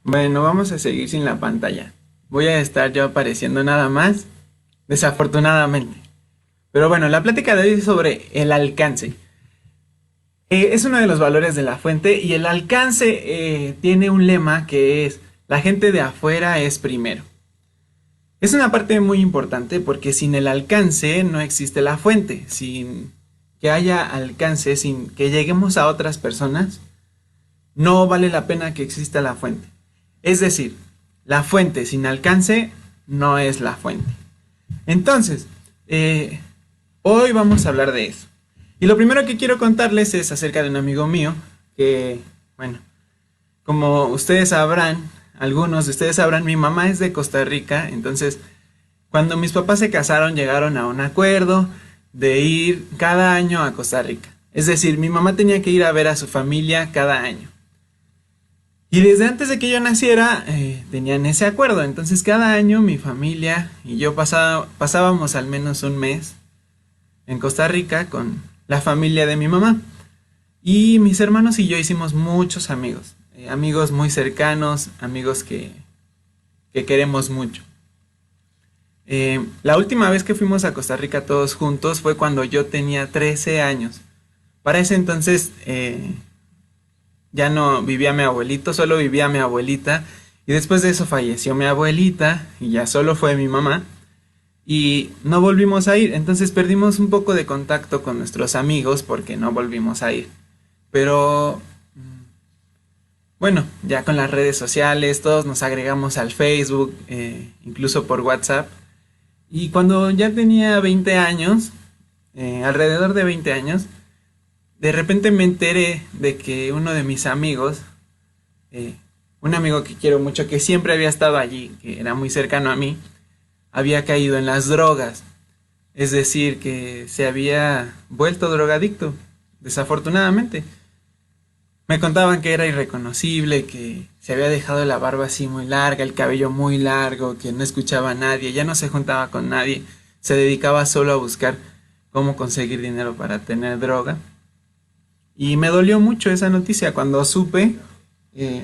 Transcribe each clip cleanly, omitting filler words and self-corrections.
Bueno, vamos a seguir sin la pantalla. Voy a estar yo apareciendo nada más, desafortunadamente. Pero bueno, la plática de hoy es sobre el alcance. Es uno de los valores de la fuente y el alcance tiene un lema que es: la gente de afuera es primero. Es una parte muy importante porque sin el alcance no existe la fuente. Sin que haya alcance, sin que lleguemos a otras personas, no vale la pena que exista la fuente. Es decir, la fuente sin alcance no es la fuente. Entonces, hoy vamos a hablar de eso. Y lo primero que quiero contarles es acerca de un amigo mío que, bueno, como ustedes sabrán, algunos de ustedes sabrán, mi mamá es de Costa Rica. Entonces, cuando mis papás se casaron, llegaron a un acuerdo de ir cada año a Costa Rica. Es decir, mi mamá tenía que ir a ver a su familia cada año. Y desde antes de que yo naciera, tenían ese acuerdo. Entonces cada año mi familia y yo pasábamos al menos un mes en Costa Rica con la familia de mi mamá. Y mis hermanos y yo hicimos muchos amigos. Amigos muy cercanos, amigos que queremos mucho. La última vez que fuimos a Costa Rica todos juntos fue cuando yo tenía 13 años. Para ese entonces ya no vivía mi abuelito, solo vivía mi abuelita. Y después de eso falleció mi abuelita y ya solo fue mi mamá. Y no volvimos a ir, entonces perdimos un poco de contacto con nuestros amigos porque no volvimos a ir. Pero bueno, ya con las redes sociales, todos nos agregamos al Facebook, incluso por WhatsApp. Y cuando ya tenía 20 años, alrededor de 20 años, de repente me enteré de que uno de mis amigos, un amigo que quiero mucho, que siempre había estado allí, que era muy cercano a mí, había caído en las drogas. Es decir, que se había vuelto drogadicto, desafortunadamente. Me contaban que era irreconocible, que se había dejado la barba así muy larga, el cabello muy largo, que no escuchaba a nadie, ya no se juntaba con nadie, se dedicaba solo a buscar cómo conseguir dinero para tener droga. Y me dolió mucho esa noticia cuando supe.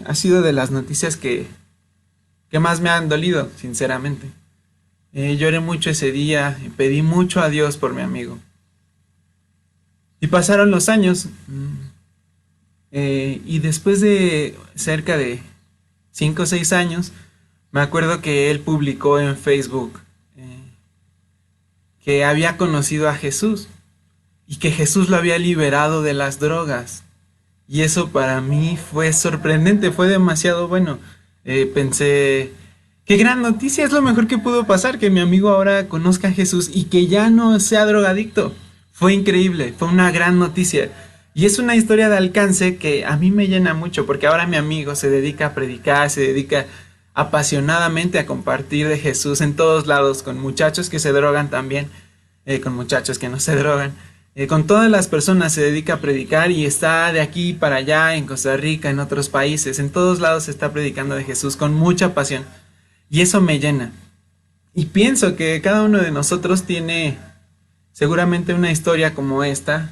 Ha sido de las noticias que más me han dolido, sinceramente. Lloré mucho ese día y pedí mucho a Dios por mi amigo. Y pasaron los años. Y después de cerca de 5 o 6 años, me acuerdo que él publicó en Facebook que había conocido a Jesús y que Jesús lo había liberado de las drogas. Y eso para mí fue sorprendente, fue demasiado bueno. Pensé, qué gran noticia, es lo mejor que pudo pasar, que mi amigo ahora conozca a Jesús y que ya no sea drogadicto. Fue increíble, fue una gran noticia. Y es una historia de alcance que a mí me llena mucho, porque ahora mi amigo se dedica a predicar, se dedica apasionadamente a compartir de Jesús en todos lados, con muchachos que se drogan también, con muchachos que no se drogan. Con todas las personas se dedica a predicar y está de aquí para allá, en Costa Rica, en otros países, en todos lados se está predicando de Jesús con mucha pasión. Y eso me llena. Y pienso que cada uno de nosotros tiene seguramente una historia como esta,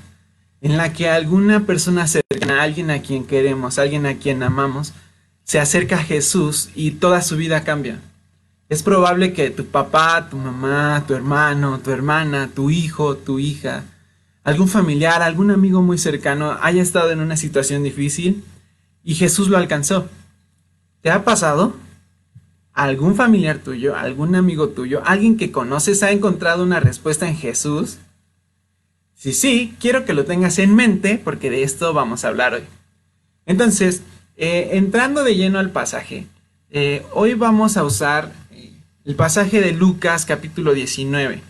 en la que alguna persona cercana, alguien a quien queremos, alguien a quien amamos, se acerca a Jesús y toda su vida cambia. Es probable que tu papá, tu mamá, tu hermano, tu hermana, tu hijo, tu hija, algún familiar, algún amigo muy cercano haya estado en una situación difícil y Jesús lo alcanzó. ¿Te ha pasado? ¿Algún familiar tuyo, algún amigo tuyo, alguien que conoces ha encontrado una respuesta en Jesús? Si sí, quiero que lo tengas en mente porque de esto vamos a hablar hoy. Entonces, entrando de lleno al pasaje, hoy vamos a usar el pasaje de Lucas capítulo 19.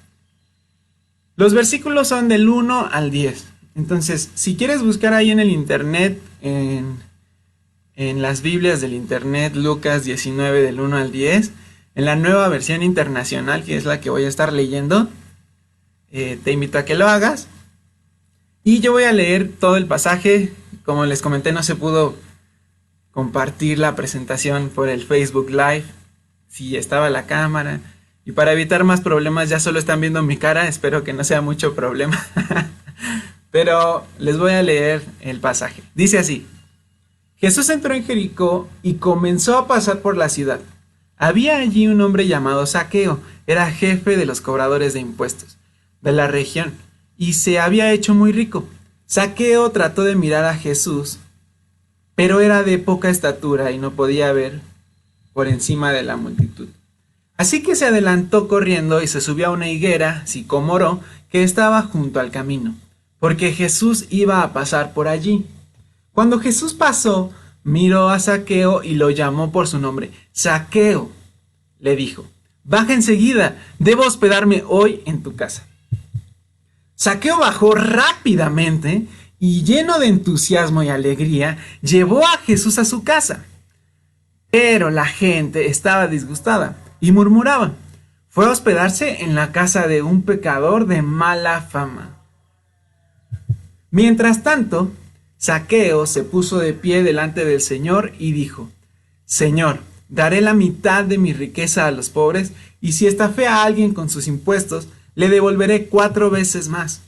Los versículos son del 1 al 10. Entonces, si quieres buscar ahí en el internet, en las Biblias del internet, Lucas 19 del 1 al 10, en la nueva versión internacional, que es la que voy a estar leyendo, te invito a que lo hagas. Y yo voy a leer todo el pasaje. Como les comenté, no se pudo compartir la presentación por el Facebook Live, si estaba la cámara. Y para evitar más problemas, ya solo están viendo mi cara. Espero que no sea mucho problema. Pero les voy a leer el pasaje. Dice así: Jesús entró en Jericó y comenzó a pasar por la ciudad. Había allí un hombre llamado Zaqueo, era jefe de los cobradores de impuestos de la región y se había hecho muy rico. Zaqueo trató de mirar a Jesús, pero era de poca estatura y no podía ver por encima de la multitud. Así que se adelantó corriendo y se subió a una higuera sicómoro que estaba junto al camino, porque Jesús iba a pasar por allí. Cuando Jesús pasó, miró a Zaqueo y lo llamó por su nombre. Zaqueo, le dijo, baja enseguida, debo hospedarme hoy en tu casa. Zaqueo bajó rápidamente y lleno de entusiasmo y alegría, llevó a Jesús a su casa. Pero la gente estaba disgustada y murmuraba. Fue a hospedarse en la casa de un pecador de mala fama. Mientras tanto, Zaqueo se puso de pie delante del Señor y dijo, Señor, daré la mitad de mi riqueza a los pobres, y si estafé a alguien con sus impuestos, le devolveré 4 veces más.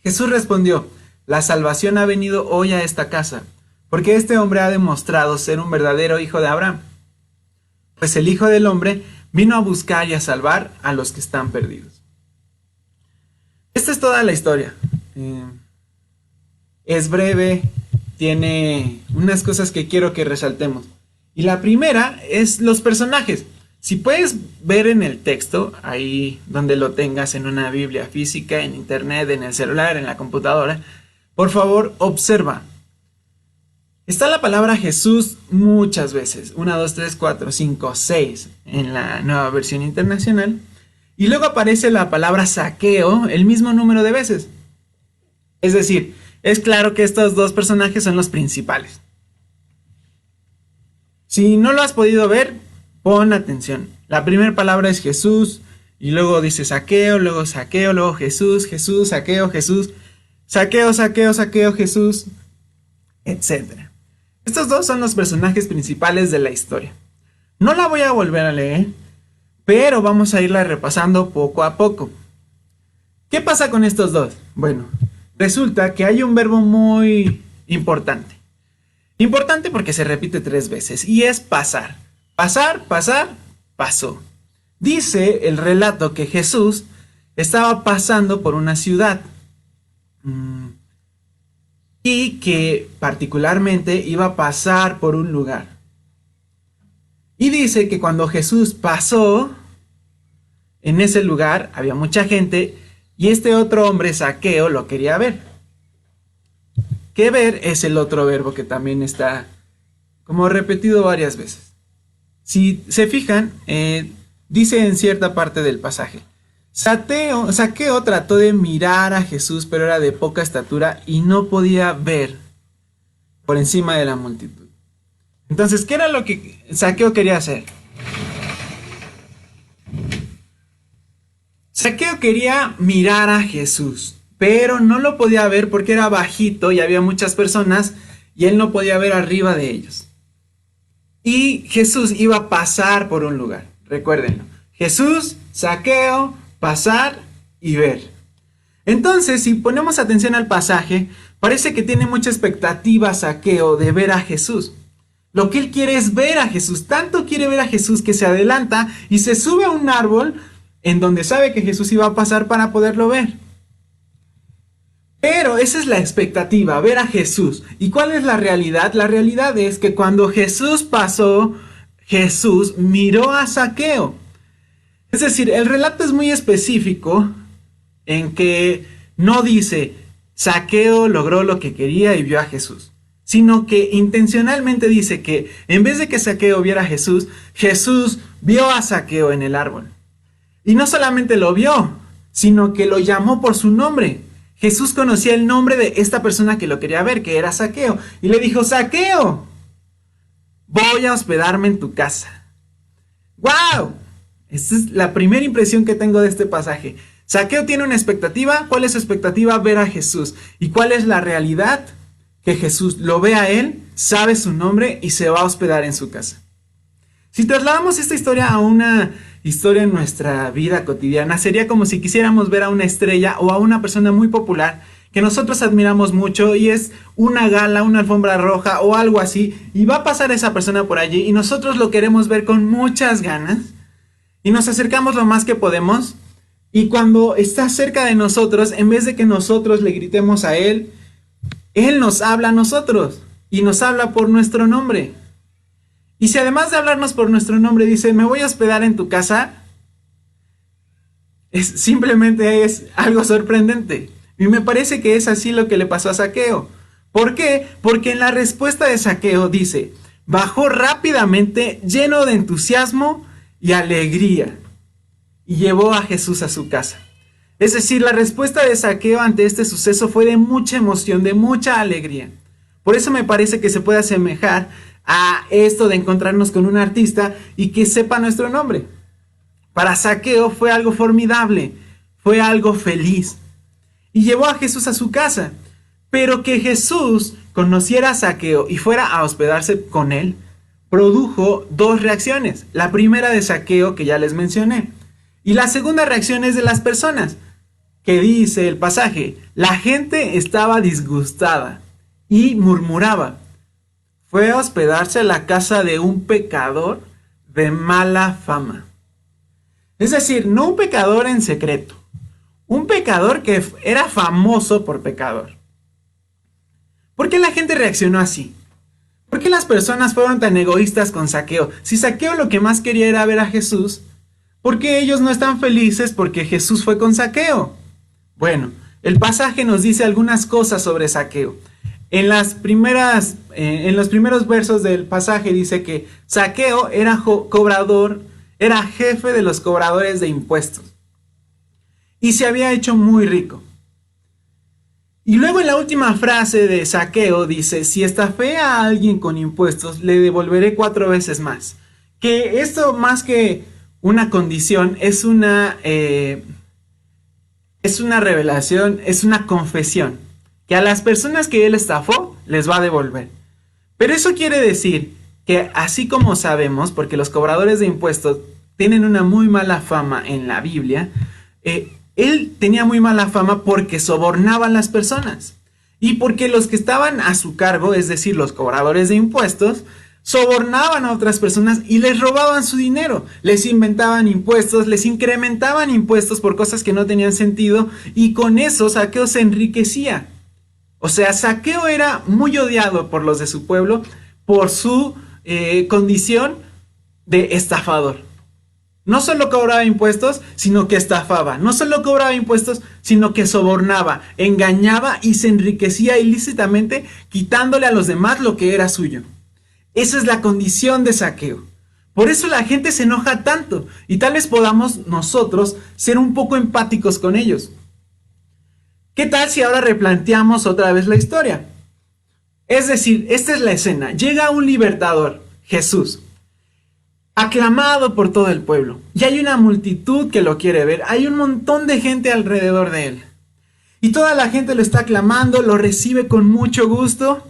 Jesús respondió, la salvación ha venido hoy a esta casa, porque este hombre ha demostrado ser un verdadero hijo de Abraham. Pues el Hijo del Hombre vino a buscar y a salvar a los que están perdidos. Esta es toda la historia. Es breve, tiene unas cosas que quiero que resaltemos. Y la primera es los personajes. Si puedes ver en el texto, ahí donde lo tengas en una Biblia física, en internet, en el celular, en la computadora, por favor, observa. Está la palabra Jesús muchas veces, 1, 2, 3, 4, 5, 6 en la Nueva Versión Internacional. Y luego aparece la palabra Zaqueo el mismo número de veces. Es decir, es claro que estos dos personajes son los principales. Si no lo has podido ver, pon atención. La primera palabra es Jesús, y luego dice Zaqueo, luego Jesús, Jesús, Zaqueo, Jesús, Zaqueo, Zaqueo, Zaqueo, Jesús, etc. Estos dos son los personajes principales de la historia. No la voy a volver a leer, pero vamos a irla repasando poco a poco. ¿Qué pasa con estos dos? Bueno, resulta que hay un verbo muy importante. Importante porque se repite 3 veces y es pasar. Pasar, pasar, pasó. Dice el relato que Jesús estaba pasando por una ciudad y que particularmente iba a pasar por un lugar. Y dice que cuando Jesús pasó, en ese lugar había mucha gente y este otro hombre, Zaqueo, lo quería ver. Que ver es el otro verbo que también está como repetido varias veces. Si se fijan, dice en cierta parte del pasaje, Zaqueo trató de mirar a Jesús, pero era de poca estatura y no podía ver por encima de la multitud. Entonces, ¿qué era lo que Zaqueo quería hacer? Zaqueo quería mirar a Jesús, pero no lo podía ver porque era bajito y había muchas personas y él no podía ver arriba de ellos. Y Jesús iba a pasar por un lugar, recuérdenlo. Jesús, Zaqueo, pasar y ver. Entonces, si ponemos atención al pasaje, parece que tiene mucha expectativa Zaqueo de ver a Jesús. Lo que él quiere es ver a Jesús, tanto quiere ver a Jesús que se adelanta y se sube a un árbol en donde sabe que Jesús iba a pasar para poderlo ver. Pero esa es la expectativa, ver a Jesús. ¿Y cuál es la realidad? La realidad es que cuando Jesús pasó, Jesús miró a Zaqueo. Es decir, el relato es muy específico en que no dice Zaqueo logró lo que quería y vio a Jesús, sino que intencionalmente dice que en vez de que Zaqueo viera a Jesús, Jesús vio a Zaqueo en el árbol. Y no solamente lo vio, sino que lo llamó por su nombre. Jesús conocía el nombre de esta persona que lo quería ver, que era Zaqueo. Y le dijo, Zaqueo, voy a hospedarme en tu casa. ¡Wow! Esta es la primera impresión que tengo de este pasaje. Zaqueo tiene una expectativa. ¿Cuál es su expectativa? Ver a Jesús. ¿Y cuál es la realidad? Que Jesús lo ve a él, sabe su nombre y se va a hospedar en su casa. Si trasladamos esta historia a una historia en nuestra vida cotidiana, sería como si quisiéramos ver a una estrella o a una persona muy popular que nosotros admiramos mucho y es una gala, una alfombra roja o algo así, y va a pasar esa persona por allí y nosotros lo queremos ver con muchas ganas y nos acercamos lo más que podemos, y cuando está cerca de nosotros, en vez de que nosotros le gritemos a él, él nos habla a nosotros y nos habla por nuestro nombre. Y si además de hablarnos por nuestro nombre dice, me voy a hospedar en tu casa, simplemente es algo sorprendente. Y me parece que es así lo que le pasó a Zaqueo. ¿Por qué? Porque en la respuesta de Zaqueo dice, bajó rápidamente, lleno de entusiasmo y alegría, y llevó a Jesús a su casa. Es decir, la respuesta de Zaqueo ante este suceso fue de mucha emoción, de mucha alegría. Por eso me parece que se puede asemejar a esto de encontrarnos con un artista y que sepa nuestro nombre. Para Zaqueo fue algo formidable, fue algo feliz. Y llevó a Jesús a su casa. Pero que Jesús conociera a Zaqueo y fuera a hospedarse con él, produjo dos reacciones. La primera de Zaqueo, que ya les mencioné. Y la segunda reacción es de las personas, que dice el pasaje, la gente estaba disgustada y murmuraba. Fue a hospedarse a la casa de un pecador de mala fama. Es decir, no un pecador en secreto, un pecador que era famoso por pecador. ¿Por qué la gente reaccionó así? ¿Por qué las personas fueron tan egoístas con Zaqueo? Si Zaqueo lo que más quería era ver a Jesús, ¿por qué ellos no están felices porque Jesús fue con Zaqueo? Bueno, el pasaje nos dice algunas cosas sobre Zaqueo. En los primeros versos del pasaje dice que Zaqueo era cobrador, era jefe de los cobradores de impuestos y se había hecho muy rico. Y luego en la última frase de Zaqueo dice, si estafé a alguien con impuestos, le devolveré 4 veces más. Que esto más que una condición es una revelación, es una confesión, que a las personas que él estafó les va a devolver. Pero eso quiere decir que así como sabemos, porque los cobradores de impuestos tienen una muy mala fama en la Biblia, él tenía muy mala fama porque sobornaba a las personas. Y porque los que estaban a su cargo, es decir, los cobradores de impuestos, sobornaban a otras personas y les robaban su dinero. Les inventaban impuestos, les incrementaban impuestos por cosas que no tenían sentido. Y con eso Zaqueo se enriquecía. O sea, Zaqueo era muy odiado por los de su pueblo por su condición de estafador. No solo cobraba impuestos, sino que estafaba. No solo cobraba impuestos, sino que sobornaba, engañaba y se enriquecía ilícitamente, quitándole a los demás lo que era suyo. Esa es la condición de Zaqueo. Por eso la gente se enoja tanto y tal vez podamos nosotros ser un poco empáticos con ellos. ¿Qué tal si ahora replanteamos otra vez la historia? Es decir, esta es la escena. Llega un libertador, Jesús, aclamado por todo el pueblo. Y hay una multitud que lo quiere ver. Hay un montón de gente alrededor de él. Y toda la gente lo está aclamando, lo recibe con mucho gusto.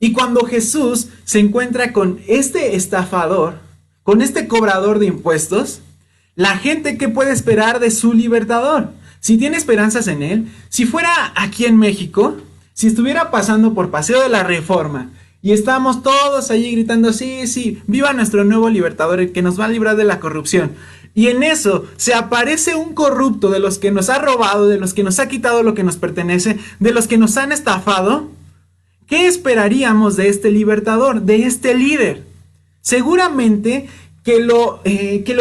Y cuando Jesús se encuentra con este estafador, con este cobrador de impuestos, la gente, ¿qué puede esperar de su libertador? Si tiene esperanzas en él, si fuera aquí en México, si estuviera pasando por Paseo de la Reforma y estamos todos allí gritando, sí, sí, viva nuestro nuevo libertador, el que nos va a librar de la corrupción. Y en eso se aparece un corrupto de los que nos ha robado, de los que nos ha quitado lo que nos pertenece, de los que nos han estafado. ¿Qué esperaríamos de este libertador, de este líder? Seguramente que lo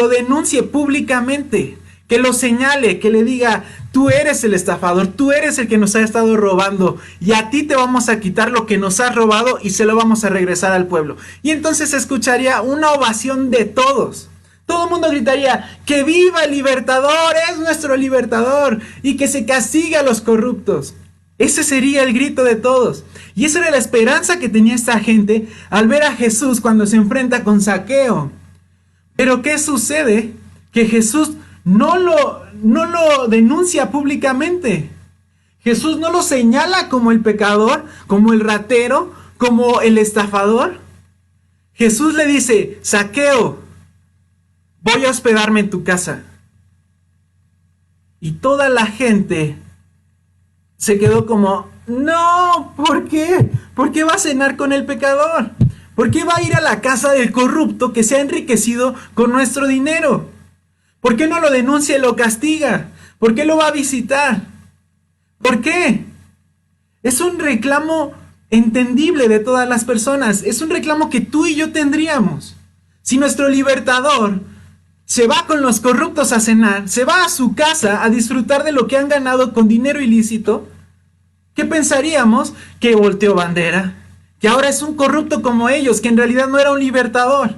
denuncie públicamente, que lo señale, que le diga, tú eres el estafador, tú eres el que nos ha estado robando y a ti te vamos a quitar lo que nos has robado y se lo vamos a regresar al pueblo. Y entonces se escucharía una ovación de todos. Todo el mundo gritaría, que viva el libertador, es nuestro libertador, y que se castigue a los corruptos. Ese sería el grito de todos. Y esa era la esperanza que tenía esta gente al ver a Jesús cuando se enfrenta con Zaqueo. Pero ¿qué sucede? Que Jesús no lo denuncia públicamente. Jesús no lo señala como el pecador, como el ratero, como el estafador. Jesús le dice, Zaqueo, voy a hospedarme en tu casa. Y toda la gente se quedó como, no, ¿por qué? ¿Por qué va a cenar con el pecador? ¿Por qué va a ir a la casa del corrupto que se ha enriquecido con nuestro dinero? ¿Por qué no lo denuncia y lo castiga? ¿Por qué lo va a visitar? ¿Por qué? Es un reclamo entendible de todas las personas. Es un reclamo que tú y yo tendríamos. Si nuestro libertador se va con los corruptos a cenar, se va a su casa a disfrutar de lo que han ganado con dinero ilícito, ¿qué pensaríamos? Que volteó bandera, que ahora es un corrupto como ellos, que en realidad no era un libertador.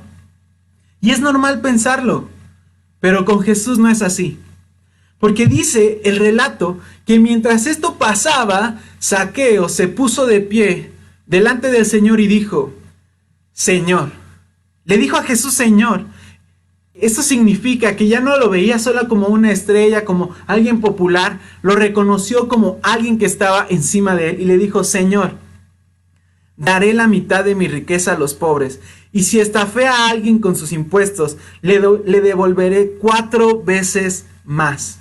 Y es normal pensarlo, pero con Jesús no es así. Porque dice el relato que mientras esto pasaba, Zaqueo se puso de pie delante del Señor y dijo, Señor, le dijo a Jesús Señor. Eso significa que ya no lo veía solo como una estrella, como alguien popular, lo reconoció como alguien que estaba encima de él y le dijo, Señor, daré la mitad de mi riqueza a los pobres, y si estafé a alguien con sus impuestos, le devolveré 4 veces más.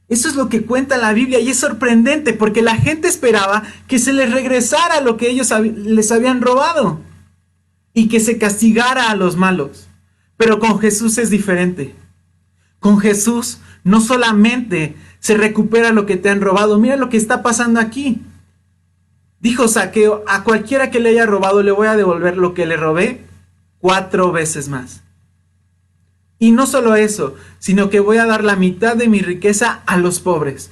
Eso es lo que cuenta la Biblia y es sorprendente porque la gente esperaba que se les regresara lo que ellos les habían robado y que se castigara a los malos. Pero con Jesús es diferente. Con Jesús no solamente se recupera lo que te han robado. Mira lo que está pasando aquí. Dijo Zaqueo, a cualquiera que le haya robado le voy a devolver lo que le robé 4 veces más. Y no solo eso, sino que voy a dar la mitad de mi riqueza a los pobres.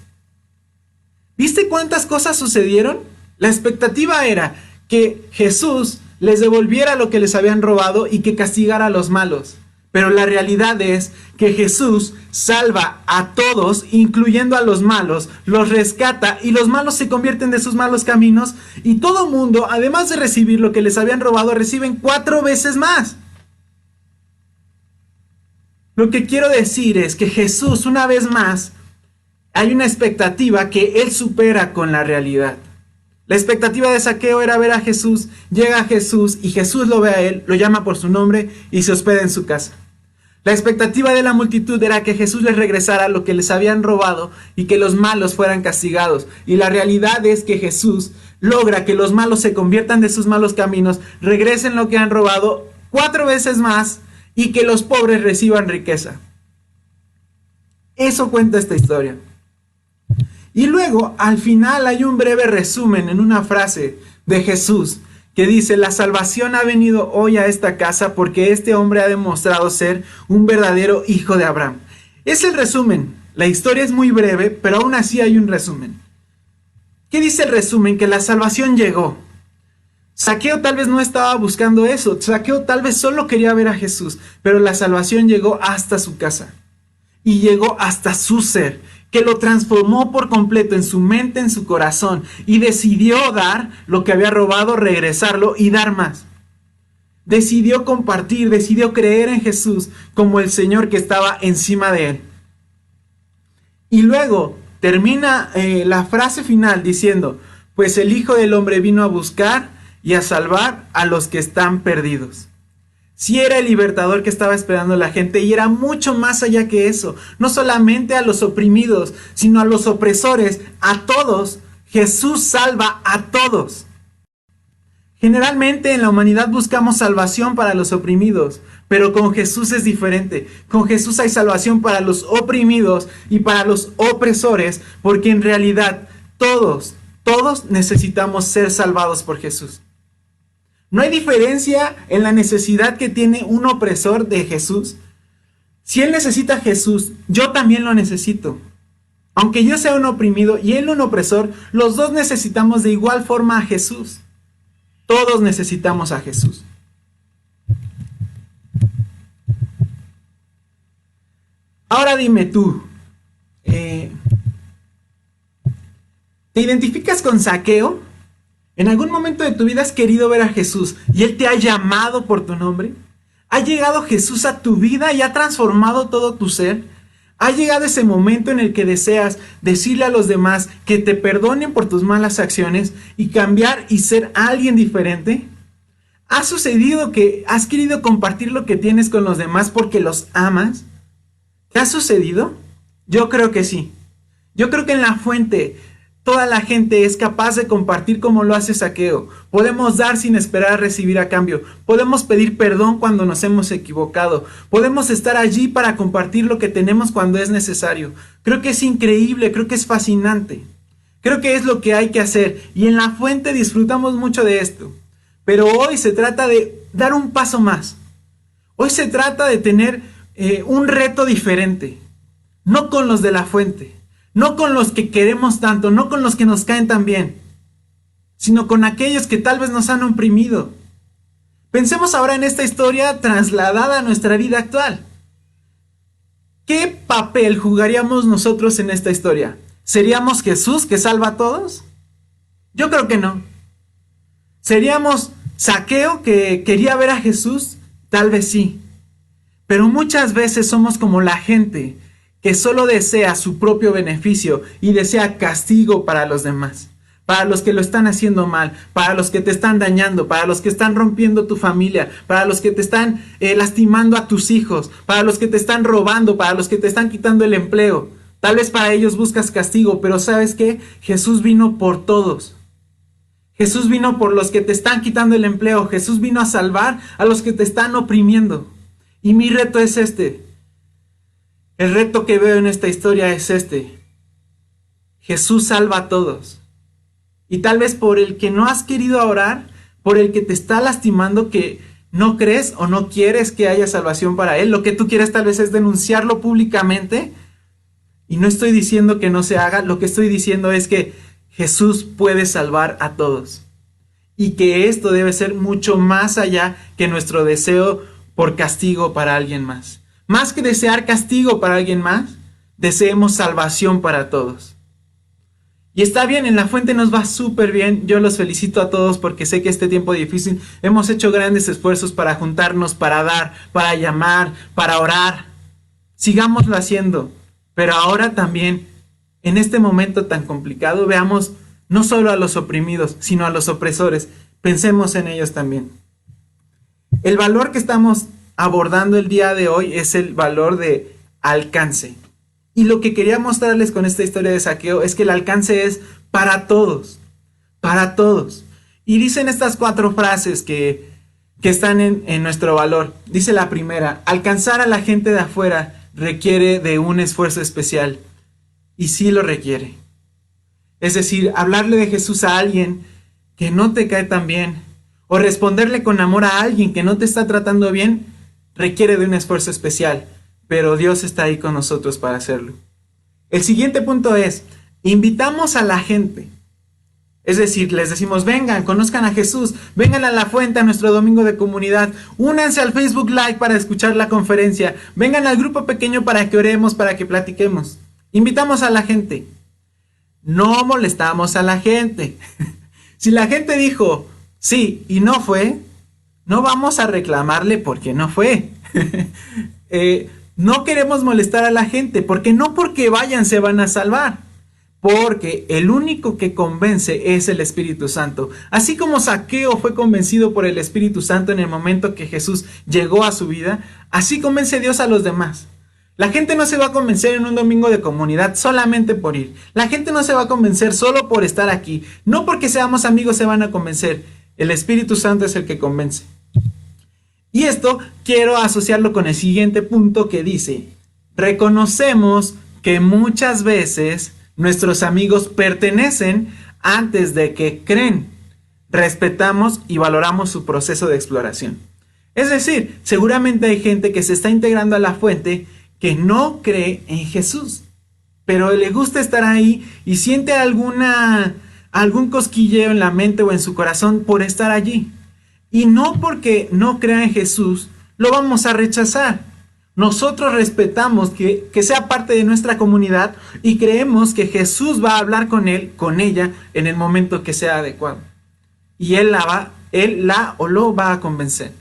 ¿Viste cuántas cosas sucedieron? La expectativa era que Jesús les devolviera lo que les habían robado y que castigara a los malos. Pero la realidad es que Jesús salva a todos, incluyendo a los malos, los rescata y los malos se convierten de sus malos caminos y todo mundo, además de recibir lo que les habían robado, reciben 4 veces más. Lo que quiero decir es que Jesús, una vez más, hay una expectativa que Él supera con la realidad. La expectativa de Zaqueo era ver a Jesús, llega a Jesús y Jesús lo ve a él, lo llama por su nombre y se hospeda en su casa. La expectativa de la multitud era que Jesús les regresara lo que les habían robado y que los malos fueran castigados. Y la realidad es que Jesús logra que los malos se conviertan de sus malos caminos, regresen lo que han robado 4 veces más y que los pobres reciban riqueza. Eso cuenta esta historia. Y luego, al final, hay un breve resumen en una frase de Jesús que dice, la salvación ha venido hoy a esta casa porque este hombre ha demostrado ser un verdadero hijo de Abraham. Es el resumen. La historia es muy breve, pero aún así hay un resumen. ¿Qué dice el resumen? Que la salvación llegó. Zaqueo tal vez no estaba buscando eso. Zaqueo tal vez solo quería ver a Jesús, pero la salvación llegó hasta su casa. Y llegó hasta su ser, que lo transformó por completo en su mente, en su corazón, y decidió dar lo que había robado, regresarlo y dar más. Decidió compartir, decidió creer en Jesús como el Señor que estaba encima de él. Y luego termina la frase final diciendo, pues el Hijo del Hombre vino a buscar y a salvar a los que están perdidos. Sí era el libertador que estaba esperando la gente y era mucho más allá que eso. No solamente a los oprimidos, sino a los opresores, a todos. Jesús salva a todos. Generalmente en la humanidad buscamos salvación para los oprimidos, pero con Jesús es diferente. Con Jesús hay salvación para los oprimidos y para los opresores, porque en realidad todos necesitamos ser salvados por Jesús. No hay diferencia en la necesidad que tiene un opresor de Jesús. Si él necesita a Jesús, yo también lo necesito. Aunque yo sea un oprimido y él un opresor, los dos necesitamos de igual forma a Jesús. Todos necesitamos a Jesús. Ahora dime tú, ¿te identificas con Zaqueo? ¿En algún momento de tu vida has querido ver a Jesús y Él te ha llamado por tu nombre? ¿Ha llegado Jesús a tu vida y ha transformado todo tu ser? ¿Ha llegado ese momento en el que deseas decirle a los demás que te perdonen por tus malas acciones y cambiar y ser alguien diferente? ¿Ha sucedido que has querido compartir lo que tienes con los demás porque los amas? ¿Te ha sucedido? Yo creo que sí. Yo creo que en la fuente toda la gente es capaz de compartir como lo hace Zaqueo. Podemos dar sin esperar recibir a cambio. Podemos pedir perdón cuando nos hemos equivocado. Podemos estar allí para compartir lo que tenemos cuando es necesario. Creo que es increíble, creo que es fascinante. Creo que es lo que hay que hacer. Y en la fuente disfrutamos mucho de esto. Pero hoy se trata de dar un paso más. Hoy se trata de tener un reto diferente. No con los de la fuente. No con los que queremos tanto, no con los que nos caen tan bien, sino con aquellos que tal vez nos han oprimido. Pensemos ahora en esta historia trasladada a nuestra vida actual. ¿Qué papel jugaríamos nosotros en esta historia? ¿Seríamos Jesús que salva a todos? Yo creo que no. ¿Seríamos Zaqueo que quería ver a Jesús? Tal vez sí. Pero muchas veces somos como la gente que solo desea su propio beneficio y desea castigo para los demás, para los que lo están haciendo mal, para los que te están dañando, para los que están rompiendo tu familia, para los que te están lastimando a tus hijos, para los que te están robando, para los que te están quitando el empleo. Tal vez para ellos buscas castigo, pero ¿sabes qué? Jesús vino por todos. Jesús vino por los que te están quitando el empleo. Jesús vino a salvar a los que te están oprimiendo. Y mi reto es este. El reto que veo en esta historia es este. Jesús salva a todos. Y tal vez por el que no has querido orar, por el que te está lastimando, que no crees o no quieres que haya salvación para él, lo que tú quieres tal vez es denunciarlo públicamente. Y no estoy diciendo que no se haga, lo que estoy diciendo es que Jesús puede salvar a todos. Y que esto debe ser mucho más allá que nuestro deseo por castigo para alguien más. Más que desear castigo para alguien más, deseemos salvación para todos. Y está bien, en la fuente nos va súper bien. Yo los felicito a todos porque sé que este tiempo difícil hemos hecho grandes esfuerzos para juntarnos, para dar, para llamar, para orar. Sigámoslo haciendo. Pero ahora también, en este momento tan complicado, veamos no solo a los oprimidos, sino a los opresores. Pensemos en ellos también. El valor que estamos abordando el día de hoy es el valor de alcance. Y lo que quería mostrarles con esta historia de Zaqueo es que el alcance es para todos. Para todos. Y dicen estas 4 frases que están en nuestro valor. Dice la primera: alcanzar a la gente de afuera requiere de un esfuerzo especial. Y sí lo requiere. Es decir, hablarle de Jesús a alguien que no te cae tan bien, o responderle con amor a alguien que no te está tratando bien, requiere de un esfuerzo especial. Pero Dios está ahí con nosotros para hacerlo. El siguiente punto es: invitamos a la gente. Es decir, les decimos: vengan, conozcan a Jesús, vengan a la fuente a nuestro domingo de comunidad, únanse al Facebook Live para escuchar la conferencia, vengan al grupo pequeño para que oremos, para que platiquemos. Invitamos a la gente. No molestamos a la gente. Si la gente dijo sí y no fue, no vamos a reclamarle porque no fue. No queremos molestar a la gente, porque no porque vayan se van a salvar. Porque el único que convence es el Espíritu Santo. Así como Zaqueo fue convencido por el Espíritu Santo en el momento que Jesús llegó a su vida, así convence Dios a los demás. La gente no se va a convencer en un domingo de comunidad solamente por ir. La gente no se va a convencer solo por estar aquí. No porque seamos amigos se van a convencer. El Espíritu Santo es el que convence. Y esto quiero asociarlo con el siguiente punto que dice: reconocemos que muchas veces nuestros amigos pertenecen antes de que creen. Respetamos y valoramos su proceso de exploración. Es decir, seguramente hay gente que se está integrando a la fuente que no cree en Jesús, pero le gusta estar ahí y siente algún cosquilleo en la mente o en su corazón por estar allí. Y no porque no crea en Jesús, lo vamos a rechazar. Nosotros respetamos que sea parte de nuestra comunidad y creemos que Jesús va a hablar con él, con ella, en el momento que sea adecuado. Y él la o lo va a convencer.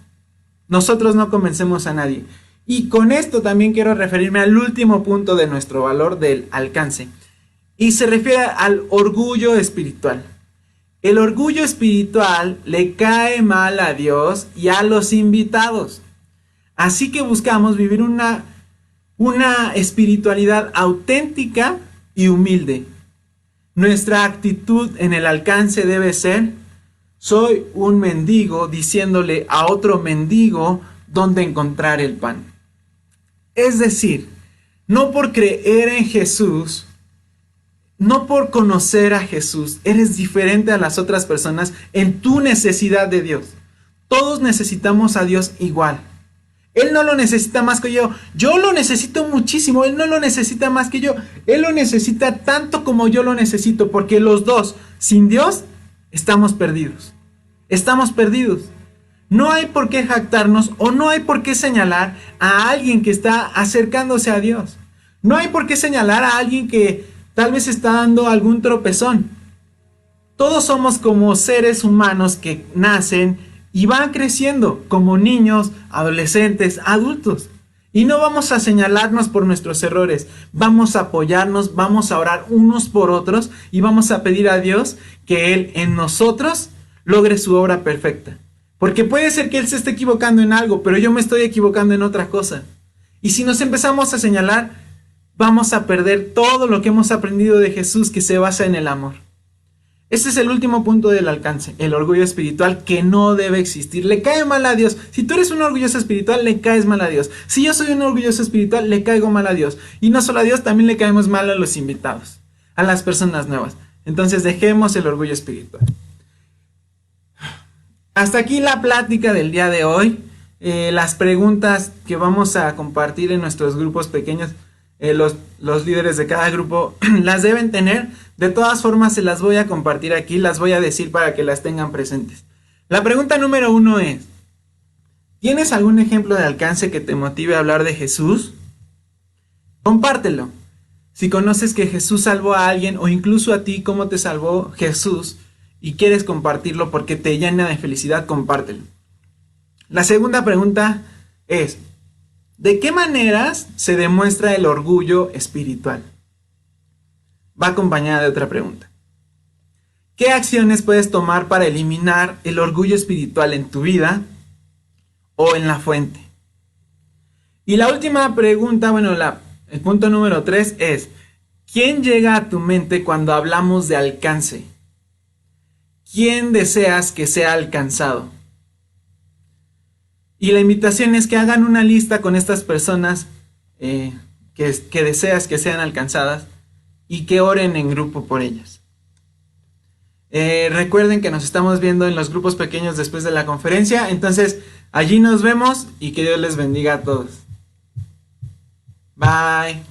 Nosotros no convencemos a nadie. Y con esto también quiero referirme al último punto de nuestro valor del alcance. Y se refiere al orgullo espiritual. El orgullo espiritual le cae mal a Dios y a los invitados. Así que buscamos vivir una espiritualidad auténtica y humilde. Nuestra actitud en el alcance debe ser: soy un mendigo diciéndole a otro mendigo dónde encontrar el pan. Es decir, no por creer en Jesús, no por conocer a Jesús, eres diferente a las otras personas en tu necesidad de Dios. Todos necesitamos a Dios igual. Él no lo necesita más que yo. Yo lo necesito muchísimo. Él no lo necesita más que yo. Él lo necesita tanto como yo lo necesito. Porque los dos, sin Dios, estamos perdidos. Estamos perdidos. No hay por qué jactarnos o no hay por qué señalar a alguien que está acercándose a Dios. No hay por qué señalar a alguien que tal vez está dando algún tropezón. Todos somos como seres humanos que nacen y van creciendo como niños, adolescentes, adultos. Y no vamos a señalarnos por nuestros errores. Vamos a apoyarnos, vamos a orar unos por otros y vamos a pedir a Dios que Él en nosotros logre su obra perfecta. Porque puede ser que Él se esté equivocando en algo, pero yo me estoy equivocando en otra cosa. Y si nos empezamos a señalar, vamos a perder todo lo que hemos aprendido de Jesús, que se basa en el amor. Este es el último punto del alcance, el orgullo espiritual, que no debe existir. Le cae mal a Dios. Si tú eres un orgulloso espiritual, le caes mal a Dios. Si yo soy un orgulloso espiritual, le caigo mal a Dios. Y no solo a Dios, también le caemos mal a los invitados, a las personas nuevas. Entonces dejemos el orgullo espiritual. Hasta aquí la plática del día de hoy. Las preguntas que vamos a compartir en nuestros grupos pequeños, los líderes de cada grupo las deben tener. De todas formas se las voy a compartir aquí, las voy a decir para que las tengan presentes. La pregunta número 1 es: ¿tienes algún ejemplo de alcance que te motive a hablar de Jesús? Compártelo. Si conoces que Jesús salvó a alguien o incluso a ti, cómo te salvó Jesús, y quieres compartirlo porque te llena de felicidad, compártelo. La segunda pregunta es: ¿de qué maneras se demuestra el orgullo espiritual? Va acompañada de otra pregunta. ¿Qué acciones puedes tomar para eliminar el orgullo espiritual en tu vida o en la fuente? Y la última pregunta, el punto número 3 es: ¿quién llega a tu mente cuando hablamos de alcance? ¿Quién deseas que sea alcanzado? Y la invitación es que hagan una lista con estas personas que deseas que sean alcanzadas y que oren en grupo por ellas. Recuerden que nos estamos viendo en los grupos pequeños después de la conferencia. Entonces, allí nos vemos y que Dios les bendiga a todos. Bye.